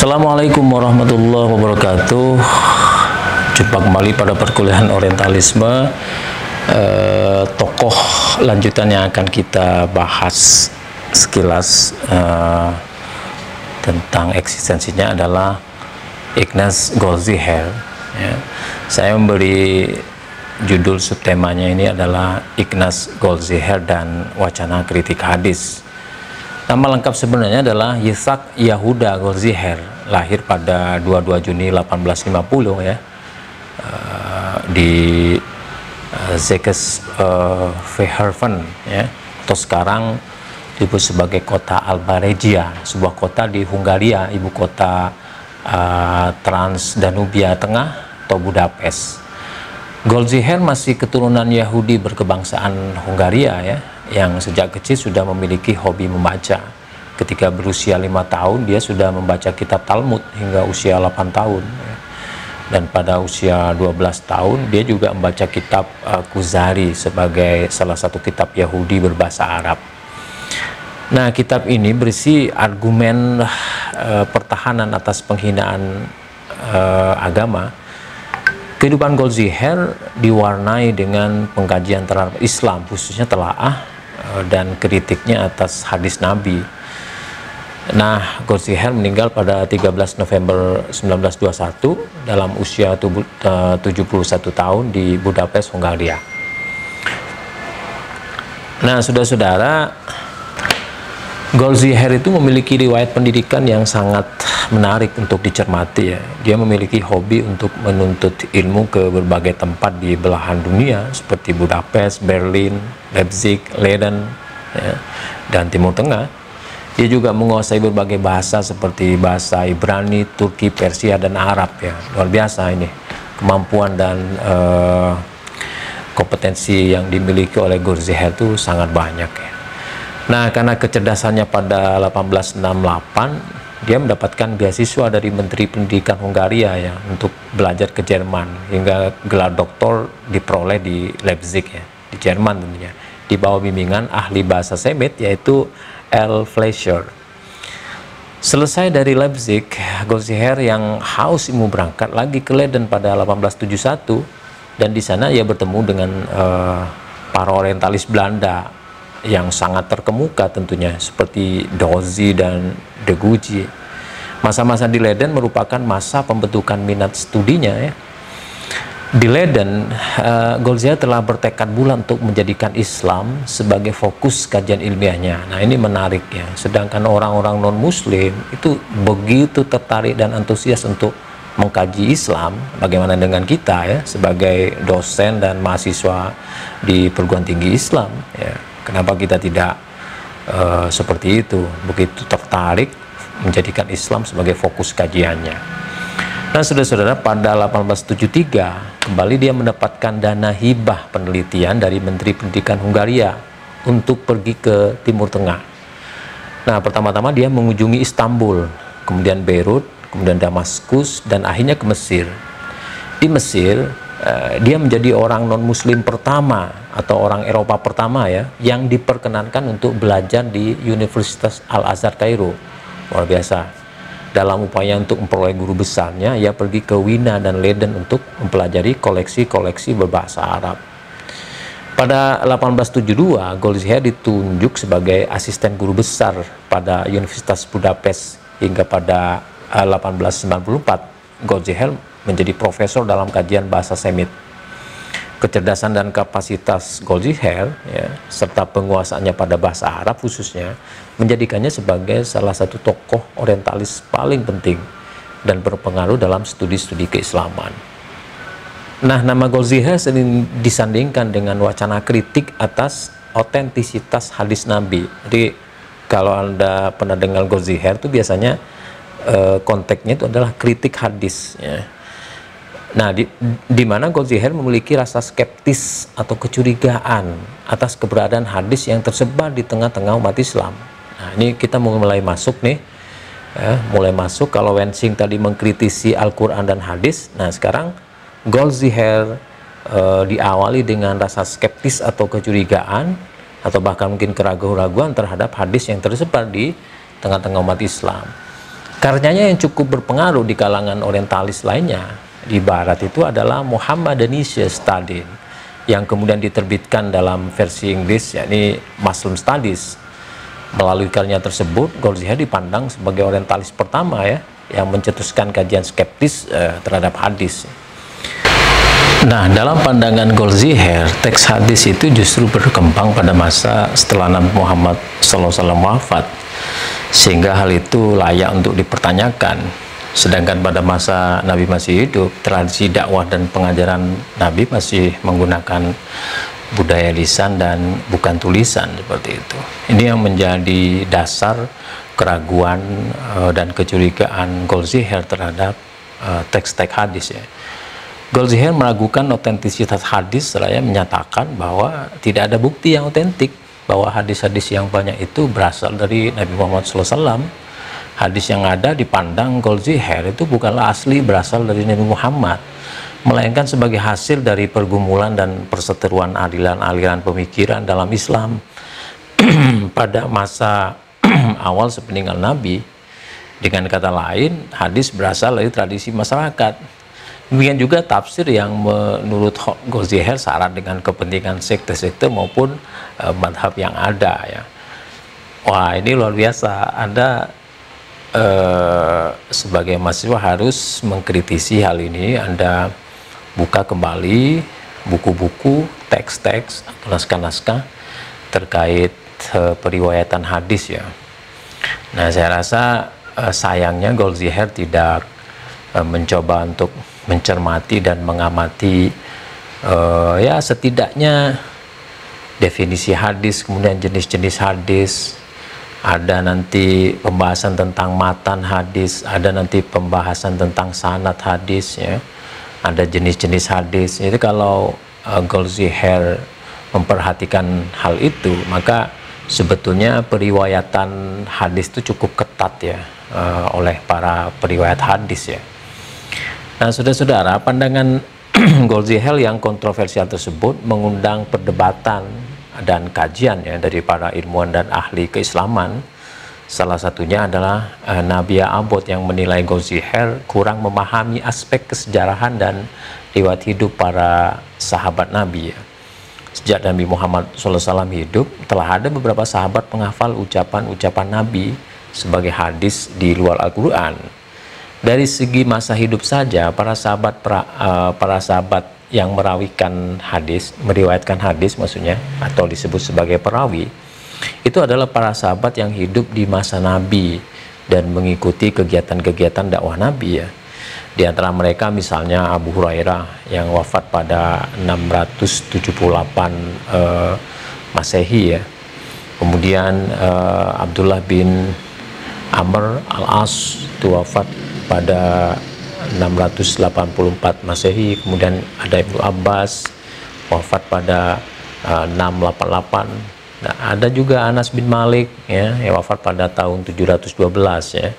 Assalamualaikum warahmatullahi wabarakatuh. Jumpa kembali pada perkuliahan Orientalisme. Tokoh lanjutan yang akan kita bahas sekilas tentang eksistensinya adalah Ignaz Goldziher. Ya. Saya memberi judul subtemanya ini adalah Ignaz Goldziher dan Wacana Kritik Hadis. Nama lengkap sebenarnya adalah Yitzhak Yehuda Goldziher, lahir pada 22 Juni 1850 ya, di Zeegesveerven ya, atau sekarang disebut sebagai kota Alba Regia, sebuah kota di Hungaria, ibu kota Transdanubia Tengah atau Budapest. Goldziher masih keturunan Yahudi berkebangsaan Hungaria ya, yang sejak kecil sudah memiliki hobi membaca. Ketika berusia 5 tahun dia sudah membaca kitab Talmud hingga usia 8 tahun ya. Dan pada usia 12 tahun dia juga membaca kitab Kuzari sebagai salah satu kitab Yahudi berbahasa Arab. Nah, kitab ini berisi argumen pertahanan atas penghinaan agama. Kehidupan Goldziher diwarnai dengan pengkajian terhadap Islam, khususnya telaah dan kritiknya atas hadis Nabi. Nah, Goldziher meninggal pada 13 November 1921 dalam usia 71 tahun di Budapest, Hungaria. Nah, saudara-saudara, Goldziher itu memiliki riwayat pendidikan yang sangat menarik untuk dicermati ya. Dia memiliki hobi untuk menuntut ilmu ke berbagai tempat di belahan dunia seperti Budapest, Berlin, Leipzig, Leiden ya, dan Timur Tengah. Dia juga menguasai berbagai bahasa seperti bahasa Ibrani, Turki, Persia, dan Arab ya. Luar biasa ini kemampuan dan kompetensi yang dimiliki oleh Goldziher itu sangat banyak ya. Nah, karena kecerdasannya pada 1868 dia mendapatkan beasiswa dari Menteri Pendidikan Hungaria ya untuk belajar ke Jerman, hingga gelar doktor diperoleh di Leipzig ya, di Jerman tentunya, di bawah bimbingan ahli bahasa Semit yaitu L. Fleischer. Selesai dari Leipzig, Goldziher yang haus ilmu berangkat lagi ke Leiden pada 1871, dan di sana ia bertemu dengan para orientalis Belanda yang sangat terkemuka tentunya seperti Dozy dan De Guy. Masa-masa di Leiden merupakan masa pembentukan minat studinya ya. Di Leiden, Goldziher telah bertekad bulat untuk menjadikan Islam sebagai fokus kajian ilmiahnya. Nah, ini menarik ya. Sedangkan orang-orang non-Muslim itu begitu tertarik dan antusias untuk mengkaji Islam. Bagaimana dengan kita ya sebagai dosen dan mahasiswa di perguruan tinggi Islam ya. Kenapa kita tidak seperti itu, begitu tertarik menjadikan Islam sebagai fokus kajiannya. Nah, saudara-saudara, pada 1873 kembali dia mendapatkan dana hibah penelitian dari Menteri Pendidikan Hungaria untuk pergi ke Timur Tengah. Nah, pertama-tama dia mengunjungi Istanbul, kemudian Beirut, kemudian Damaskus, dan akhirnya ke Mesir. Di Mesir dia menjadi orang non-Muslim pertama atau orang Eropa pertama ya yang diperkenankan untuk belajar di Universitas Al-Azhar Kairo. Luar biasa. Dalam upaya untuk memperoleh guru besarnya, ia pergi ke Wina dan Leiden untuk mempelajari koleksi-koleksi berbahasa Arab. Pada 1872, Goldziher ditunjuk sebagai asisten guru besar pada Universitas Budapest, hingga pada 1894 Goldziher menjadi profesor dalam kajian bahasa Semit. Kecerdasan dan kapasitas Goldziher ya, serta penguasaannya pada bahasa Arab khususnya menjadikannya sebagai salah satu tokoh orientalis paling penting dan berpengaruh dalam studi-studi keislaman. Nah, nama Goldziher sering disandingkan dengan wacana kritik atas otentisitas hadis Nabi. Jadi kalau Anda pernah dengar Goldziher itu biasanya konteksnya itu adalah kritik hadis ya. Nah, di mana Goldziher memiliki rasa skeptis atau kecurigaan atas keberadaan hadis yang tersebar di tengah-tengah umat Islam. Nah, ini kita mulai masuk nih, mulai masuk. Kalau Wensing tadi mengkritisi Al-Quran dan hadis, nah sekarang Goldziher diawali dengan rasa skeptis atau kecurigaan, atau bahkan mungkin keraguan-raguan terhadap hadis yang tersebar di tengah-tengah umat Islam. Karyanya yang cukup berpengaruh di kalangan orientalis lainnya di barat itu adalah Mohammedanist Studies, yang kemudian diterbitkan dalam versi Inggris, yakni Muslim Studies. Melalui karyanya tersebut, Goldziher dipandang sebagai orientalis pertama ya yang mencetuskan kajian skeptis terhadap hadis. Nah, dalam pandangan Goldziher, teks hadis itu justru berkembang pada masa setelah Nabi Muhammad SAW wafat, sehingga hal itu layak untuk dipertanyakan. Sedangkan pada masa Nabi masih hidup, tradisi dakwah dan pengajaran Nabi masih menggunakan budaya lisan dan bukan tulisan seperti itu. Ini yang menjadi dasar keraguan dan kecurigaan Goldziher terhadap teks-teks hadis ya. Goldziher meragukan otentisitas hadis seraya menyatakan bahwa tidak ada bukti yang otentik bahwa hadis-hadis yang banyak itu berasal dari Nabi Muhammad SAW. Hadis yang ada dipandang Goldziher itu bukanlah asli berasal dari Nabi Muhammad, melainkan sebagai hasil dari pergumulan dan perseteruan aliran-aliran pemikiran dalam Islam pada masa awal sepeninggal Nabi. Dengan kata lain, hadis berasal dari tradisi masyarakat. Demikian juga tafsir yang menurut Goldziher syarat dengan kepentingan sekte-sekte maupun madhab yang ada ya. Wah, ini luar biasa. Anda sebagai mahasiswa harus mengkritisi hal ini. Anda buka kembali buku-buku, teks-teks atau naskah-naskah terkait periwayatan hadis ya. Nah, saya rasa sayangnya Goldziher tidak mencoba untuk mencermati dan mengamati ya setidaknya definisi hadis, kemudian jenis-jenis hadis, ada nanti pembahasan tentang matan hadis, ada nanti pembahasan tentang sanad hadis ya, ada jenis-jenis hadis. Jadi kalau Goldziher memperhatikan hal itu, maka sebetulnya periwayatan hadis itu cukup ketat ya oleh para periwayat hadis ya. Nah, saudara-saudara, pandangan Goldziher yang kontroversial tersebut mengundang perdebatan dan kajian ya dari para ilmuwan dan ahli keislaman. Salah satunya adalah Nabia Abbott yang menilai Goldziher kurang memahami aspek kesejarahan dan riwayat hidup para sahabat Nabi ya. Sejak Nabi Muhammad SAW hidup, telah ada beberapa sahabat penghafal ucapan-ucapan Nabi sebagai hadis di luar Al-Quran. Dari segi masa hidup saja, para sahabat yang meriwayatkan hadis maksudnya, atau disebut sebagai perawi, itu adalah para sahabat yang hidup di masa Nabi dan mengikuti kegiatan-kegiatan dakwah Nabi ya. Di antara mereka misalnya Abu Hurairah yang wafat pada 678 Masehi ya. Kemudian Abdullah bin Amr al-As itu wafat pada 684 Masehi. Kemudian ada Ibnu Abbas wafat pada 688. Nah, ada juga Anas bin Malik ya yang wafat pada tahun 712 ya.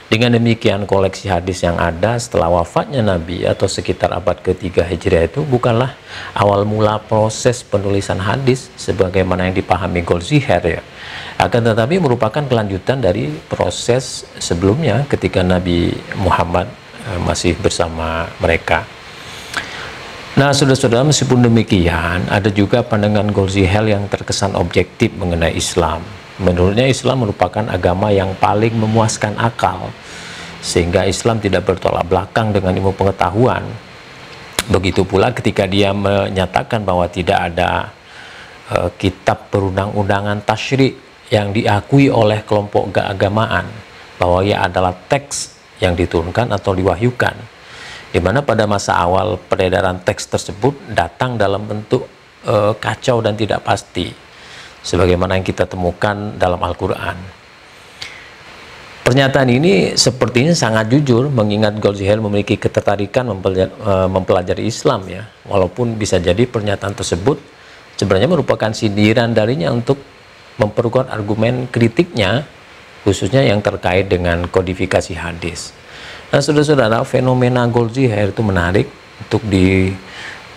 Dengan demikian, koleksi hadis yang ada setelah wafatnya Nabi atau sekitar abad ke-3 Hijriah itu bukanlah awal mula proses penulisan hadis sebagaimana yang dipahami Goldziher ya. Akan tetapi merupakan kelanjutan dari proses sebelumnya ketika Nabi Muhammad masih bersama mereka. Nah, saudara-saudara, meskipun demikian, ada juga pandangan Goldziher yang terkesan objektif mengenai Islam. Menurutnya Islam merupakan agama yang paling memuaskan akal, sehingga Islam tidak bertolak belakang dengan ilmu pengetahuan. Begitu pula ketika dia menyatakan bahwa tidak ada kitab perundang-undangan tasyri' yang diakui oleh kelompok keagamaan, bahwa ia adalah teks yang diturunkan atau diwahyukan, di mana pada masa awal peredaran teks tersebut datang dalam bentuk kacau dan tidak pasti, sebagaimana yang kita temukan dalam Al-Quran. Pernyataan ini sepertinya sangat jujur, mengingat Goldziher memiliki ketertarikan mempelajari Islam ya, walaupun bisa jadi pernyataan tersebut sebenarnya merupakan sindiran darinya untuk memperkuat argumen kritiknya, khususnya yang terkait dengan kodifikasi hadis. Nah, saudara-saudara, fenomena Goldziher itu menarik untuk dibaca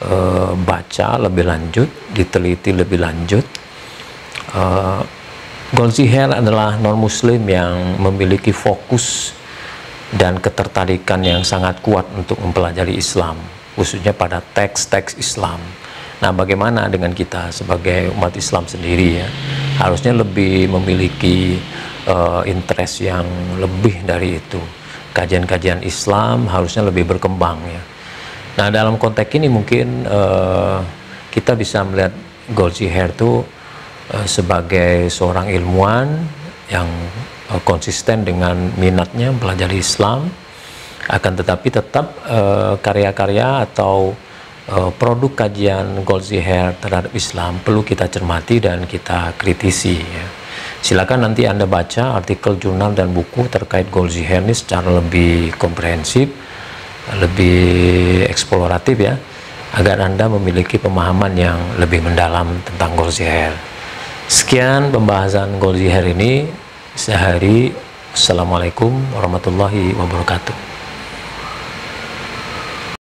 lebih lanjut, diteliti lebih lanjut. Goldziher adalah non-muslim yang memiliki fokus dan ketertarikan yang sangat kuat untuk mempelajari Islam, khususnya pada teks-teks Islam. Nah, bagaimana dengan kita sebagai umat Islam sendiri ya? Harusnya lebih memiliki interest yang lebih dari itu. Kajian-kajian Islam harusnya lebih berkembang ya. Nah, dalam konteks ini mungkin kita bisa melihat Goldziher itu sebagai seorang ilmuwan yang konsisten dengan minatnya mempelajari Islam, akan tetapi tetap karya-karya atau produk kajian Goldziher terhadap Islam perlu kita cermati dan kita kritisi ya. Silakan nanti Anda baca artikel, jurnal, dan buku terkait Goldziher ini secara lebih komprehensif, lebih eksploratif ya, agar Anda memiliki pemahaman yang lebih mendalam tentang Goldziher. Sekian pembahasan Goldziher ini sehari. Assalamualaikum warahmatullahi wabarakatuh.